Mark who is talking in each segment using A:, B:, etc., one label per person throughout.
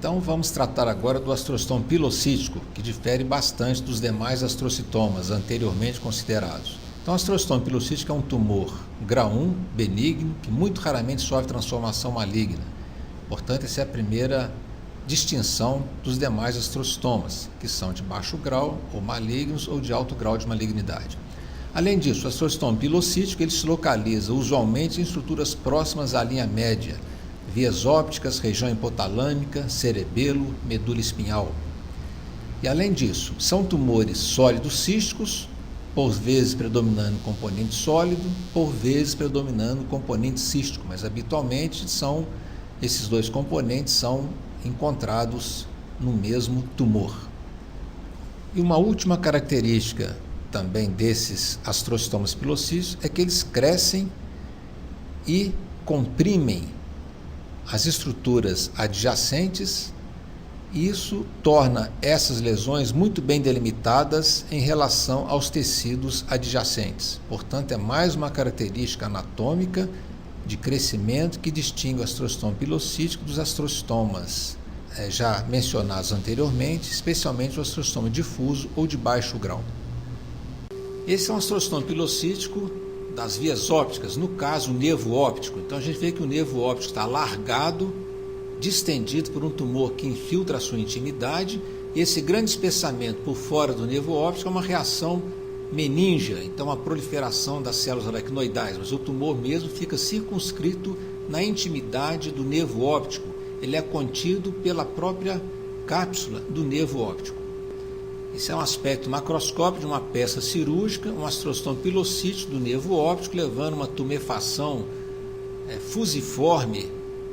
A: Então vamos tratar agora do astrocitoma pilocístico, que difere bastante dos demais astrocitomas anteriormente considerados. Então, o astrocitoma pilocístico é um tumor grau 1, benigno, que muito raramente sofre transformação maligna. Portanto, essa é a primeira distinção dos demais astrocitomas, que são de baixo grau, ou malignos, ou de alto grau de malignidade. Além disso, o astrocitoma pilocístico ele se localiza usualmente em estruturas próximas à linha média, vias ópticas, região hipotalâmica, cerebelo, medula espinhal. E além disso, são tumores sólidos císticos, por vezes predominando o componente sólido, por vezes predominando o componente cístico, mas habitualmente esses dois componentes são encontrados no mesmo tumor. E uma última característica também desses astrocitomas pilocísticos é que eles crescem e comprimem as estruturas adjacentes, e isso torna essas lesões muito bem delimitadas em relação aos tecidos adjacentes. Portanto, é mais uma característica anatômica de crescimento que distingue o astrocitoma pilocístico dos astrocitomas já mencionados anteriormente, especialmente o astrocitoma difuso ou de baixo grau. Esse é um astrocitoma pilocístico das vias ópticas, no caso o nervo óptico. Então a gente vê que o nervo óptico está alargado, distendido por um tumor que infiltra a sua intimidade, e esse grande espessamento por fora do nervo óptico é uma reação meníngia, então a proliferação das células aracnoidais, mas o tumor mesmo fica circunscrito na intimidade do nervo óptico, ele é contido pela própria cápsula do nervo óptico. Esse é um aspecto macroscópico de uma peça cirúrgica, um astrocitoma pilocístico do nervo óptico, levando uma tumefação fusiforme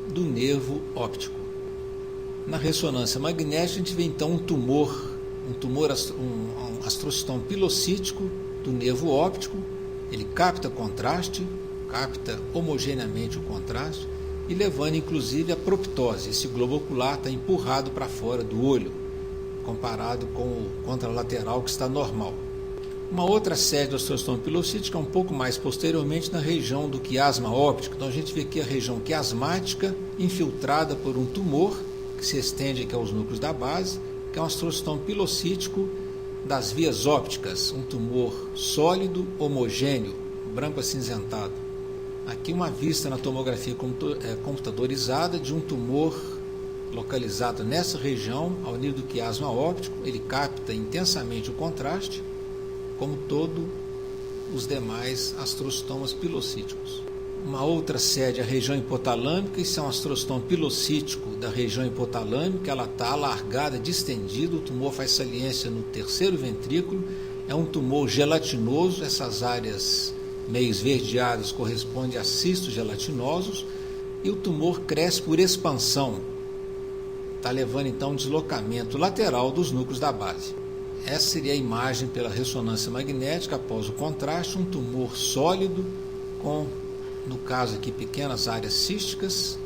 A: do nervo óptico. Na ressonância magnética, a gente vê então um astrocitoma pilocítico do nervo óptico. Ele capta contraste, capta homogeneamente o contraste e levando inclusive a proptose. Esse globo ocular está empurrado para fora do olho, comparado com o contralateral que está normal. Uma outra sede do astrocitoma pilocístico é um pouco mais posteriormente na região do quiasma óptico. Então a gente vê aqui a região quiasmática infiltrada por um tumor que se estende aqui aos núcleos da base, que é um astrocitoma pilocítico das vias ópticas, um tumor sólido, homogêneo, branco acinzentado. Aqui uma vista na tomografia computadorizada de um tumor localizado nessa região, ao nível do quiasma óptico. Ele capta intensamente o contraste, como todos os demais astrocitomas pilocíticos. Uma outra sede é a região hipotalâmica. Isso é um astrocitoma pilocítico da região hipotalâmica, ela está alargada, distendida, o tumor faz saliência no terceiro ventrículo, é um tumor gelatinoso, essas áreas meio esverdeadas correspondem a cistos gelatinosos, e o tumor cresce por expansão, está levando então um deslocamento lateral dos núcleos da base. Essa seria a imagem pela ressonância magnética após o contraste, um tumor sólido com, no caso aqui, pequenas áreas císticas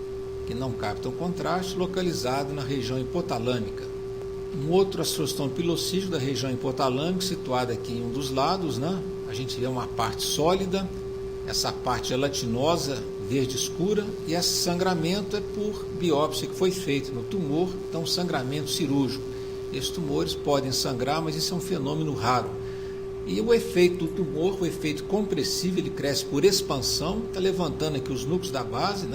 A: que não captam contraste, localizado na região hipotalâmica. Um outro astrocitoma pilocístico da região hipotalâmica, situado aqui em um dos lados, a gente vê uma parte sólida, essa parte gelatinosa, verde escura, e esse sangramento é por biópsia que foi feita no tumor, então sangramento cirúrgico. Esses tumores podem sangrar, mas isso é um fenômeno raro. E o efeito do tumor, o efeito compressivo, ele cresce por expansão, está levantando aqui os núcleos da base,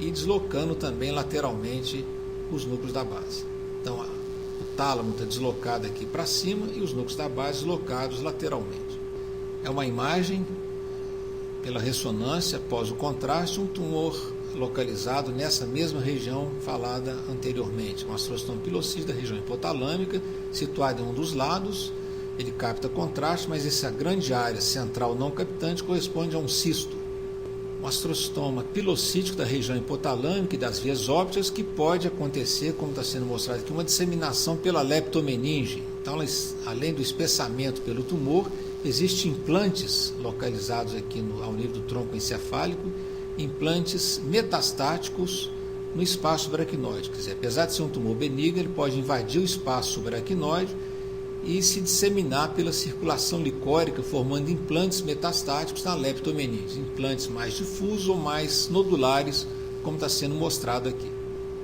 A: e deslocando também lateralmente os núcleos da base. Então o tálamo está deslocado aqui para cima e os núcleos da base deslocados lateralmente. É uma imagem pela ressonância após o contraste, um tumor localizado nessa mesma região falada anteriormente, um astrocitoma pilocístico da região hipotalâmica, situado em um dos lados. Ele capta contraste, mas essa grande área central não captante corresponde a um cisto. Um astrocitoma pilocítico da região hipotalâmica e das vias ópticas, que pode acontecer, como está sendo mostrado aqui, uma disseminação pela leptomeninge. Então, além do espessamento pelo tumor, existem implantes localizados aqui ao nível do tronco encefálico, implantes metastáticos no espaço subaracnoide. Quer dizer, apesar de ser um tumor benigno, ele pode invadir o espaço subaracnoide e se disseminar pela circulação licórica, formando implantes metastáticos na leptomeninge, implantes mais difusos ou mais nodulares, como está sendo mostrado aqui.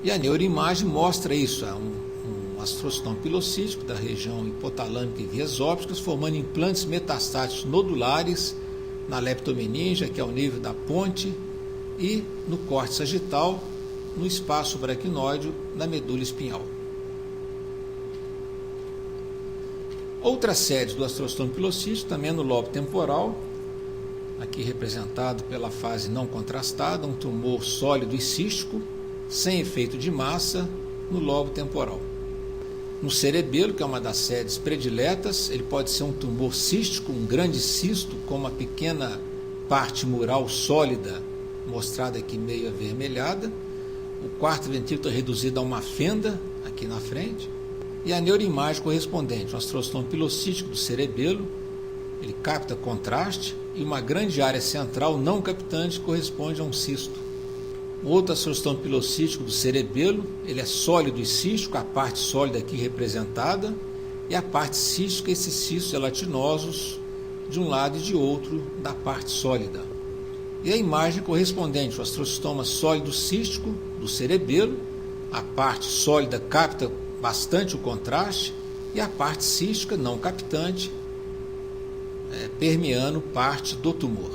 A: E a neuroimagem mostra isso, um astrocitoma pilocítico da região hipotalâmica e vias ópticas, formando implantes metastáticos nodulares na leptomeninge, que é o nível da ponte, e no córtex sagital, no espaço braquinóide, na medula espinhal. Outras séries do astrocitoma pilocítico, também no lobo temporal, aqui representado pela fase não contrastada, um tumor sólido e cístico, sem efeito de massa, no lobo temporal. No cerebelo, que é uma das séries prediletas, ele pode ser um tumor cístico, um grande cisto, com uma pequena parte mural sólida, mostrada aqui meio avermelhada. O quarto ventrículo é reduzido a uma fenda, aqui na frente. E a neuroimagem correspondente, um astrocitoma pilocítico do cerebelo, ele capta contraste, e uma grande área central não captante corresponde a um cisto. O outro astrocitoma pilocítico do cerebelo, ele é sólido e cístico, a parte sólida aqui representada, e a parte cística, esses cistos gelatinosos, de um lado e de outro da parte sólida. E a imagem correspondente, o astrocitoma sólido cístico do cerebelo, a parte sólida capta bastante o contraste, e a parte cística não captante, permeando parte do tumor.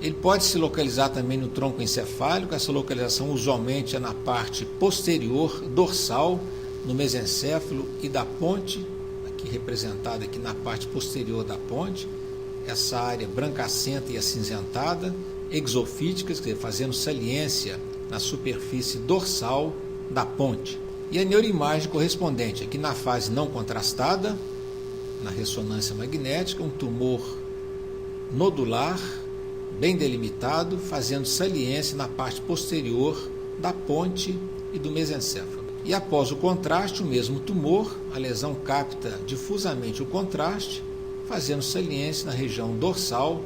A: Ele pode se localizar também no tronco encefálico, essa localização usualmente é na parte posterior dorsal, no mesencéfalo e da ponte, aqui representada aqui na parte posterior da ponte, essa área brancacenta e acinzentada, exofíticas, quer dizer, fazendo saliência na superfície dorsal da ponte. E a neuroimagem correspondente, aqui na fase não contrastada, na ressonância magnética, um tumor nodular, bem delimitado, fazendo saliência na parte posterior da ponte e do mesencéfalo. E após o contraste, o mesmo tumor, a lesão capta difusamente o contraste, fazendo saliência na região dorsal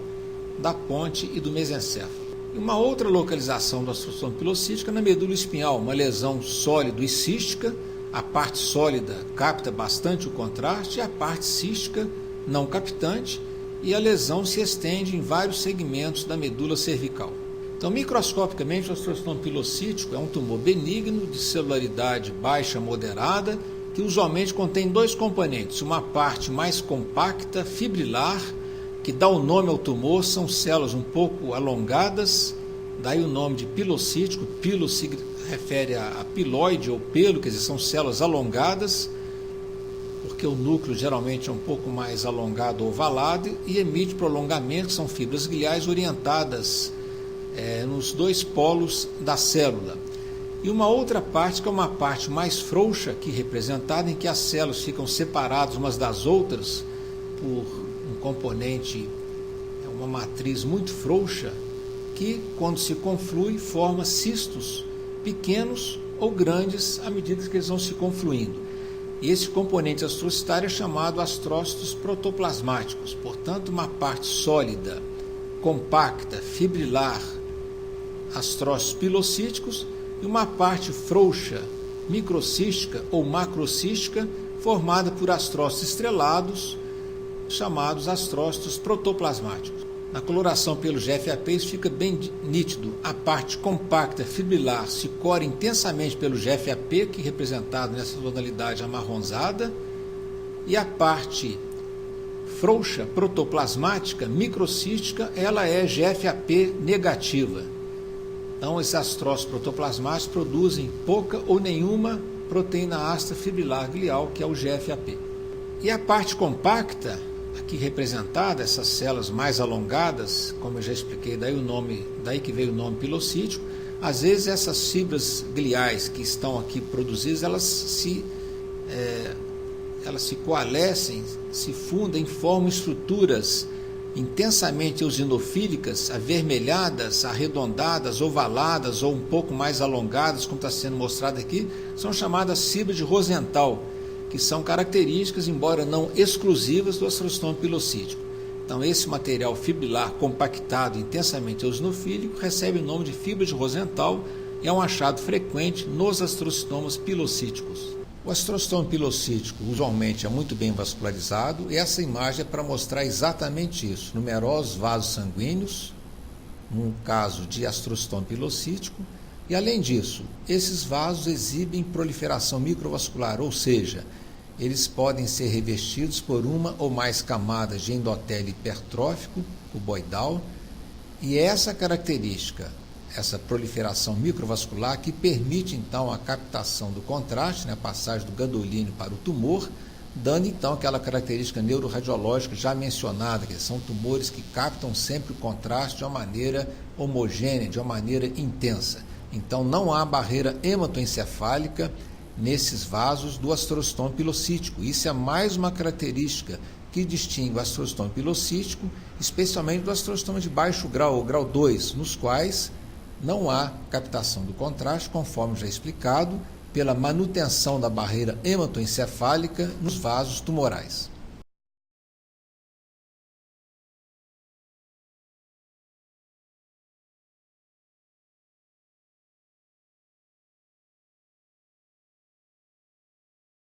A: da ponte e do mesencéfalo. E uma outra localização do astrocitoma pilocítico é na medula espinhal, uma lesão sólida e cística, a parte sólida capta bastante o contraste e a parte cística não captante, e a lesão se estende em vários segmentos da medula cervical. Então, microscopicamente, o astrocitoma pilocítico é um tumor benigno de celularidade baixa a moderada, que usualmente contém dois componentes, uma parte mais compacta, fibrilar, que dá o nome ao tumor, são células um pouco alongadas, daí o nome de pilocítico, pilo se refere a piloide ou pelo, quer dizer, são células alongadas, porque o núcleo geralmente é um pouco mais alongado ou ovalado e emite prolongamento, que são fibras gliais orientadas nos dois polos da célula. E uma outra parte, que é uma parte mais frouxa aqui representada, em que as células ficam separadas umas das outras por um componente, uma matriz muito frouxa, que quando se conflui forma cistos pequenos ou grandes à medida que eles vão se confluindo. E esse componente astrocitário é chamado astrócitos protoplasmáticos, portanto, uma parte sólida, compacta, fibrilar, astrócitos pilocíticos, e uma parte frouxa, microcística ou macrocística, formada por astrócitos estrelados, chamados astrócitos protoplasmáticos. Na coloração pelo GFAP isso fica bem nítido. A parte compacta, fibrilar, se core intensamente pelo GFAP, que é representado nessa tonalidade amarronzada, e a parte frouxa, protoplasmática, microcística, ela é GFAP negativa. Então, esses astrócitos protoplasmáticos produzem pouca ou nenhuma proteína ácida fibrilar glial, que é o GFAP. E a parte compacta, aqui representada, essas células mais alongadas, como eu já expliquei, daí que veio o nome pilocítico, às vezes essas fibras gliais que estão aqui produzidas, elas se coalescem, se fundem, formam estruturas intensamente eosinofílicas, avermelhadas, arredondadas, ovaladas ou um pouco mais alongadas, como está sendo mostrado aqui, são chamadas fibras de Rosenthal, que são características, embora não exclusivas, do astrocitoma pilocítico. Então, esse material fibrilar compactado, intensamente eosinofílico, recebe o nome de fibra de Rosenthal e é um achado frequente nos astrocitomas pilocíticos. O astrocitoma pilocítico usualmente é muito bem vascularizado e essa imagem é para mostrar exatamente isso. Numerosos vasos sanguíneos, num caso de astrocitoma pilocítico, E além disso, esses vasos exibem proliferação microvascular, ou seja, eles podem ser revestidos por uma ou mais camadas de endotélio hipertrófico, cuboidal, e essa característica, essa proliferação microvascular, que permite então a captação do contraste, a passagem do gadolínio para o tumor, dando então aquela característica neuroradiológica já mencionada, que são tumores que captam sempre o contraste de uma maneira homogênea, de uma maneira intensa. Então não há barreira hematoencefálica nesses vasos do astrostoma pilocítico. Isso é mais uma característica que distingue o astrostoma pilocítico, especialmente do astrostoma de baixo grau, ou grau 2, nos quais não há captação do contraste, conforme já explicado, pela manutenção da barreira hematoencefálica nos vasos tumorais.